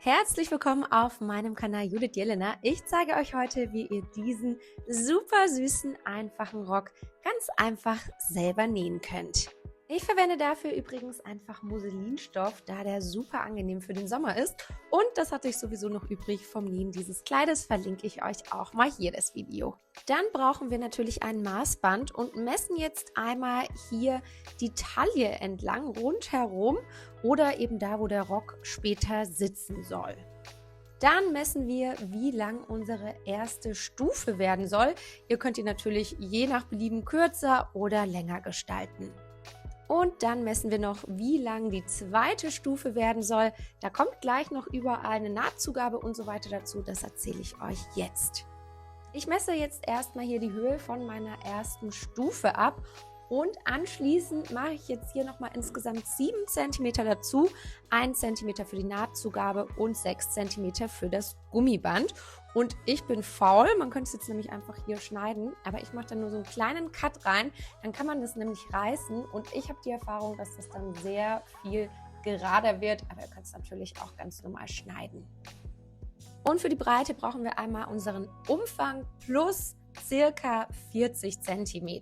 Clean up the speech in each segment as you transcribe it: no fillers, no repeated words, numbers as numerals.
Herzlich willkommen auf meinem Kanal Judith Jelena. Ich zeige euch heute, wie ihr diesen super süßen, einfachen Rock ganz einfach selber nähen könnt. Ich verwende dafür übrigens einfach Musselinstoff, da der super angenehm für den Sommer ist. Und das hatte ich sowieso noch übrig vom Nähen dieses Kleides, verlinke ich euch auch mal hier das Video. Dann brauchen wir natürlich ein Maßband und messen jetzt einmal hier die Taille entlang, rundherum oder eben da, wo der Rock später sitzen soll. Dann messen wir, wie lang unsere erste Stufe werden soll. Ihr könnt die natürlich je nach Belieben kürzer oder länger gestalten. Und dann messen wir noch, wie lang die zweite Stufe werden soll. Da kommt gleich noch überall eine Nahtzugabe und so weiter dazu. Das erzähle ich euch jetzt. Ich messe jetzt erstmal hier die Höhe von meiner ersten Stufe ab. Und anschließend mache ich jetzt hier nochmal insgesamt 7 cm dazu, 1 cm für die Nahtzugabe und 6 cm für das Gummiband. Und ich bin faul, man könnte es jetzt nämlich einfach hier schneiden, aber ich mache dann nur so einen kleinen Cut rein, dann kann man das nämlich reißen und ich habe die Erfahrung, dass das dann sehr viel gerader wird, aber ihr könnt es natürlich auch ganz normal schneiden. Und für die Breite brauchen wir einmal unseren Umfang plus circa 40 cm.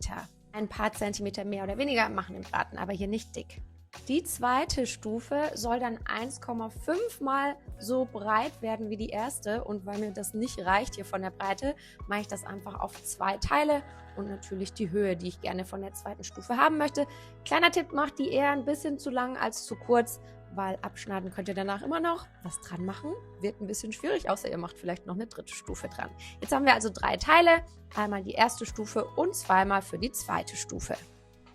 Ein paar Zentimeter mehr oder weniger machen den Braten, aber hier nicht dick. Die zweite Stufe soll dann 1,5 mal so breit werden wie die erste und weil mir das nicht reicht hier von der Breite, mache ich das einfach auf 2 Teile und natürlich die Höhe, die ich gerne von der zweiten Stufe haben möchte. Kleiner Tipp, macht die eher ein bisschen zu lang als zu kurz, weil abschneiden könnt ihr danach immer noch. Was dran machen wird ein bisschen schwierig, außer ihr macht vielleicht noch eine dritte Stufe dran. Jetzt haben wir also 3 Teile, einmal die erste Stufe und zweimal für die zweite Stufe.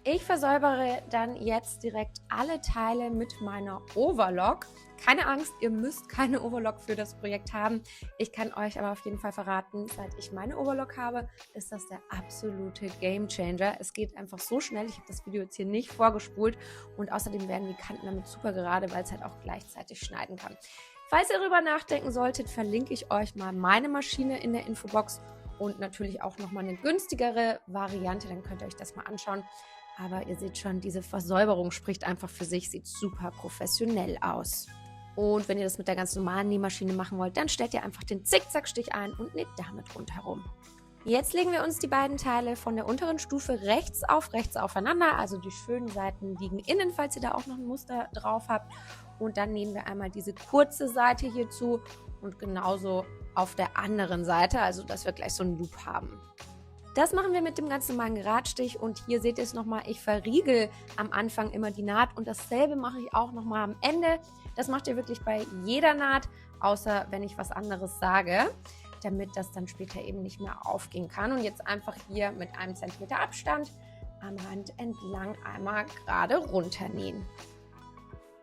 Ich versäubere dann jetzt direkt alle Teile mit meiner Overlock. Keine Angst, ihr müsst keine Overlock für das Projekt haben. Ich kann euch aber auf jeden Fall verraten, seit ich meine Overlock habe, ist das der absolute Gamechanger. Es geht einfach so schnell. Ich habe das Video jetzt hier nicht vorgespult und außerdem werden die Kanten damit super gerade, weil es halt auch gleichzeitig schneiden kann. Falls ihr darüber nachdenken solltet, verlinke ich euch mal meine Maschine in der Infobox und natürlich auch nochmal eine günstigere Variante, dann könnt ihr euch das mal anschauen. Aber ihr seht schon, diese Versäuberung spricht einfach für sich, sieht super professionell aus. Und wenn ihr das mit der ganz normalen Nähmaschine machen wollt, dann stellt ihr einfach den Zickzackstich ein und näht damit rundherum. Jetzt legen wir uns die beiden Teile von der unteren Stufe rechts aufeinander, also die schönen Seiten liegen innen, falls ihr da auch noch ein Muster drauf habt. Und dann nähen wir einmal diese kurze Seite hierzu und genauso auf der anderen Seite, also dass wir gleich so einen Loop haben. Das machen wir mit dem ganz normalen Geradstich und hier seht ihr es nochmal, ich verriegel am Anfang immer die Naht und dasselbe mache ich auch nochmal am Ende. Das macht ihr wirklich bei jeder Naht, außer wenn ich was anderes sage, damit das dann später eben nicht mehr aufgehen kann. Und jetzt einfach hier mit 1 cm Abstand am Rand entlang einmal gerade runternähen.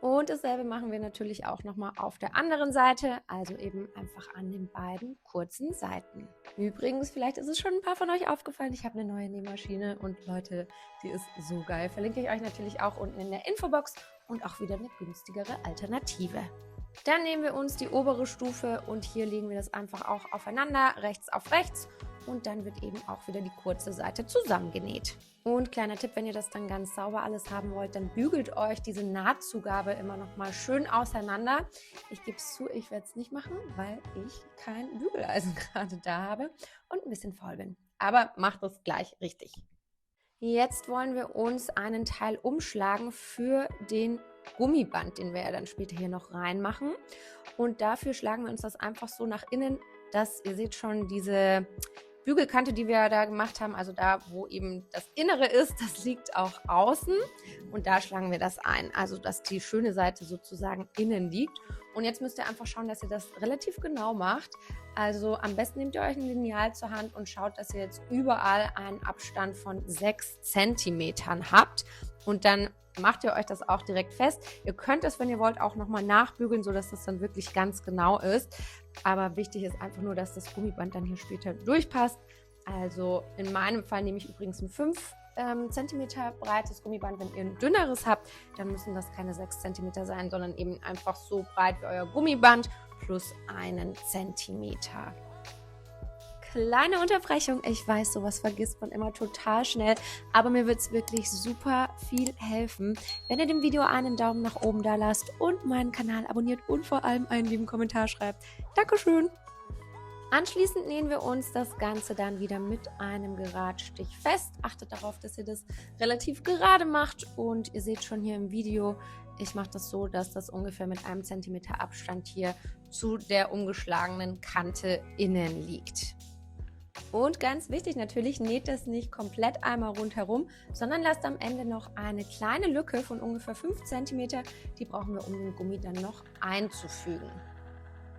Und dasselbe machen wir natürlich auch nochmal auf der anderen Seite, also eben einfach an den beiden kurzen Seiten. Übrigens, vielleicht ist es schon ein paar von euch aufgefallen, ich habe eine neue Nähmaschine und Leute, die ist so geil. Verlinke ich euch natürlich auch unten in der Infobox und auch wieder eine günstigere Alternative. Dann nehmen wir uns die obere Stufe und hier legen wir das einfach auch aufeinander, rechts auf rechts. Und dann wird eben auch wieder die kurze Seite zusammengenäht. Und kleiner Tipp, wenn ihr das dann ganz sauber alles haben wollt, dann bügelt euch diese Nahtzugabe immer noch mal schön auseinander. Ich gebe es zu, ich werde es nicht machen, weil ich kein Bügeleisen gerade da habe und ein bisschen faul bin. Aber macht es gleich richtig. Jetzt wollen wir uns einen Teil umschlagen für den Gummiband, den wir ja dann später hier noch reinmachen. Und dafür schlagen wir uns das einfach so nach innen, dass ihr seht schon diese Bügelkante, die wir da gemacht haben, also da, wo eben das Innere ist, das liegt auch außen und da schlagen wir das ein, also dass die schöne Seite sozusagen innen liegt. Und jetzt müsst ihr einfach schauen, dass ihr das relativ genau macht. Also am besten nehmt ihr euch ein Lineal zur Hand und schaut, dass ihr jetzt überall einen Abstand von 6 cm habt und dann macht ihr euch das auch direkt fest. Ihr könnt es, wenn ihr wollt, auch nochmal nachbügeln, sodass das dann wirklich ganz genau ist. Aber wichtig ist einfach nur, dass das Gummiband dann hier später durchpasst. Also in meinem Fall nehme ich übrigens ein 5 cm breites Gummiband. Wenn ihr ein dünneres habt, dann müssen das keine 6 cm sein, sondern eben einfach so breit wie euer Gummiband plus 1 cm. kleine Unterbrechung. Ich weiß, sowas vergisst man immer total schnell, aber mir wird es wirklich super viel helfen, wenn ihr dem Video einen Daumen nach oben da lasst und meinen Kanal abonniert und vor allem einen lieben Kommentar schreibt. Dankeschön! Anschließend nähen wir uns das Ganze dann wieder mit einem Geradstich fest. Achtet darauf, dass ihr das relativ gerade macht und ihr seht schon hier im Video, ich mache das so, dass das ungefähr mit 1 cm Abstand hier zu der umgeschlagenen Kante innen liegt. Und ganz wichtig natürlich, näht das nicht komplett einmal rundherum, sondern lasst am Ende noch eine kleine Lücke von ungefähr 5 cm, die brauchen wir, um den Gummi dann noch einzufügen.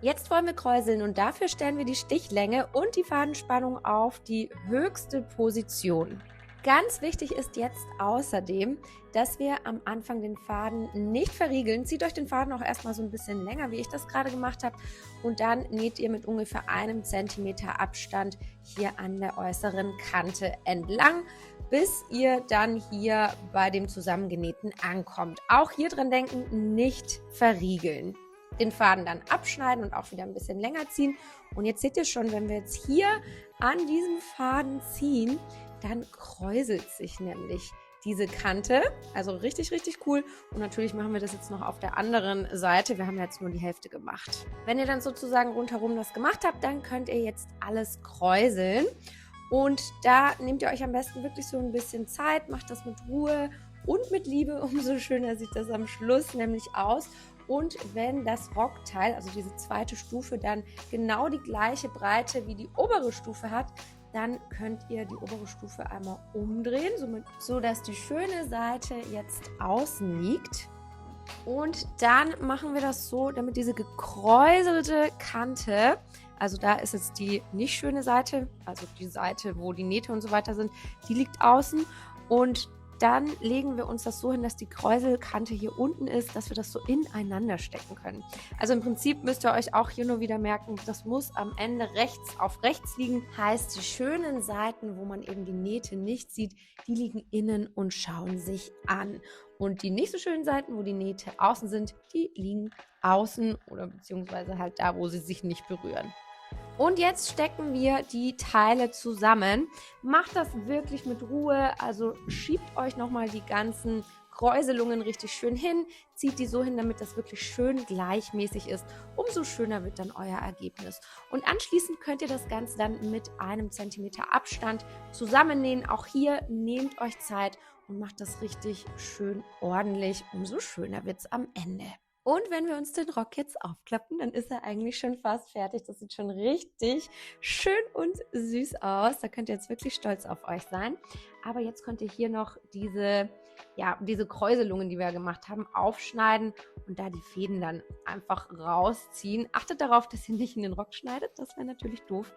Jetzt wollen wir kräuseln und dafür stellen wir die Stichlänge und die Fadenspannung auf die höchste Position. Ganz wichtig ist jetzt außerdem, dass wir am Anfang den Faden nicht verriegeln. Zieht euch den Faden auch erstmal so ein bisschen länger, wie ich das gerade gemacht habe. Und dann näht ihr mit ungefähr 1 cm Abstand hier an der äußeren Kante entlang, bis ihr dann hier bei dem Zusammengenähten ankommt. Auch hier dran denken, nicht verriegeln. Den Faden dann abschneiden und auch wieder ein bisschen länger ziehen. Und jetzt seht ihr schon, wenn wir jetzt hier an diesem Faden ziehen, dann kräuselt sich nämlich diese Kante. Also richtig, richtig cool. Und natürlich machen wir das jetzt noch auf der anderen Seite. Wir haben jetzt nur die Hälfte gemacht. Wenn ihr dann sozusagen rundherum das gemacht habt, dann könnt ihr jetzt alles kräuseln. Und da nehmt ihr euch am besten wirklich so ein bisschen Zeit, macht das mit Ruhe und mit Liebe. Umso schöner sieht das am Schluss nämlich aus. Und wenn das Rockteil, also diese zweite Stufe, dann genau die gleiche Breite wie die obere Stufe hat, dann könnt ihr die obere Stufe einmal umdrehen, so dass die schöne Seite jetzt außen liegt. Und dann machen wir das so, damit diese gekräuselte Kante, also da ist jetzt die nicht schöne Seite, also die Seite, wo die Nähte und so weiter sind, die liegt außen. Und dann legen wir uns das so hin, dass die Kräuselkante hier unten ist, dass wir das so ineinander stecken können. Also im Prinzip müsst ihr euch auch hier nur wieder merken, das muss am Ende rechts auf rechts liegen. Heißt, die schönen Seiten, wo man eben die Nähte nicht sieht, die liegen innen und schauen sich an. Und die nicht so schönen Seiten, wo die Nähte außen sind, die liegen außen oder beziehungsweise halt da, wo sie sich nicht berühren. Und jetzt stecken wir die Teile zusammen. Macht das wirklich mit Ruhe, also schiebt euch nochmal die ganzen Kräuselungen richtig schön hin, zieht die so hin, damit das wirklich schön gleichmäßig ist. Umso schöner wird dann euer Ergebnis. Und anschließend könnt ihr das Ganze dann mit 1 cm Abstand zusammennähen. Auch hier nehmt euch Zeit und macht das richtig schön ordentlich. Umso schöner wird es am Ende. Und wenn wir uns den Rock jetzt aufklappen, dann ist er eigentlich schon fast fertig. Das sieht schon richtig schön und süß aus. Da könnt ihr jetzt wirklich stolz auf euch sein. Aber jetzt könnt ihr hier noch diese Kräuselungen, die wir gemacht haben, aufschneiden und da die Fäden dann einfach rausziehen. Achtet darauf, dass ihr nicht in den Rock schneidet. Das wäre natürlich doof.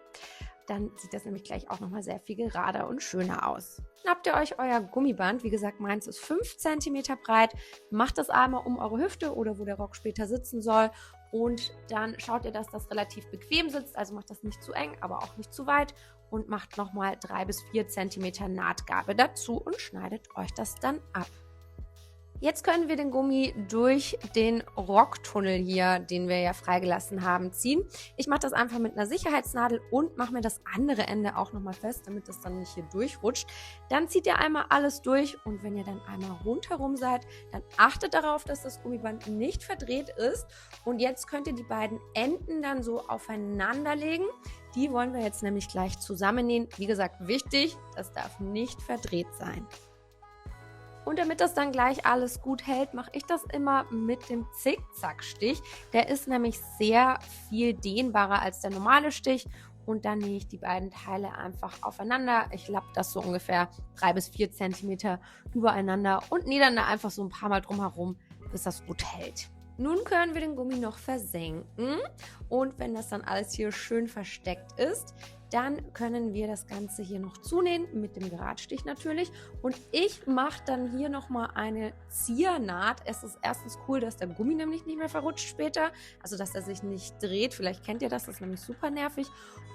Dann sieht das nämlich gleich auch nochmal sehr viel gerader und schöner aus. Schnappt ihr euch euer Gummiband, wie gesagt, meins ist 5 cm breit, macht das einmal um eure Hüfte oder wo der Rock später sitzen soll und dann schaut ihr, dass das relativ bequem sitzt, also macht das nicht zu eng, aber auch nicht zu weit und macht nochmal 3 bis 4 cm Nahtgabe dazu und schneidet euch das dann ab. Jetzt können wir den Gummi durch den Rocktunnel hier, den wir ja freigelassen haben, ziehen. Ich mache das einfach mit einer Sicherheitsnadel und mache mir das andere Ende auch nochmal fest, damit das dann nicht hier durchrutscht. Dann zieht ihr einmal alles durch und wenn ihr dann einmal rundherum seid, dann achtet darauf, dass das Gummiband nicht verdreht ist. Und jetzt könnt ihr die beiden Enden dann so aufeinander legen. Die wollen wir jetzt nämlich gleich zusammennähen. Wie gesagt, wichtig, das darf nicht verdreht sein. Und damit das dann gleich alles gut hält, mache ich das immer mit dem Zickzackstich. Der ist nämlich sehr viel dehnbarer als der normale Stich. Und dann nähe ich die beiden Teile einfach aufeinander. Ich lappe das so ungefähr 3 bis 4 cm übereinander und nähe dann da einfach so ein paar Mal drum herum, bis das gut hält. Nun können wir den Gummi noch versenken und wenn das dann alles hier schön versteckt ist, dann können wir das Ganze hier noch zunähen, mit dem Geradstich natürlich. Und ich mache dann hier nochmal eine Ziernaht. Es ist erstens cool, dass der Gummi nämlich nicht mehr verrutscht später, also dass er sich nicht dreht. Vielleicht kennt ihr das, das ist nämlich super nervig.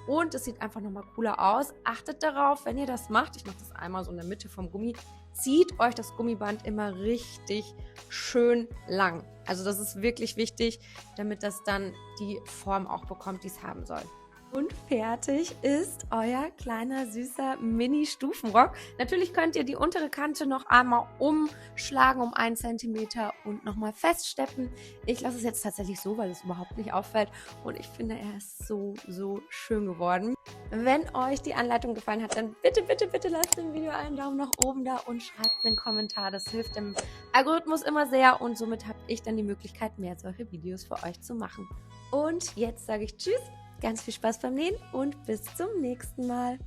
Und es sieht einfach nochmal cooler aus. Achtet darauf, wenn ihr das macht, ich mache das einmal so in der Mitte vom Gummi, zieht euch das Gummiband immer richtig schön lang. Also das ist wirklich wichtig, damit das dann die Form auch bekommt, die es haben soll. Und fertig ist euer kleiner, süßer Mini-Stufenrock. Natürlich könnt ihr die untere Kante noch einmal umschlagen um 1 cm und nochmal feststeppen. Ich lasse es jetzt tatsächlich so, weil es überhaupt nicht auffällt. Und ich finde, er ist so schön geworden. Wenn euch die Anleitung gefallen hat, dann bitte, bitte, bitte lasst dem Video einen Daumen nach oben da und schreibt einen Kommentar. Das hilft dem Algorithmus immer sehr und somit habe ich dann die Möglichkeit, mehr solche Videos für euch zu machen. Und jetzt sage ich Tschüss. Ganz viel Spaß beim Nähen und bis zum nächsten Mal.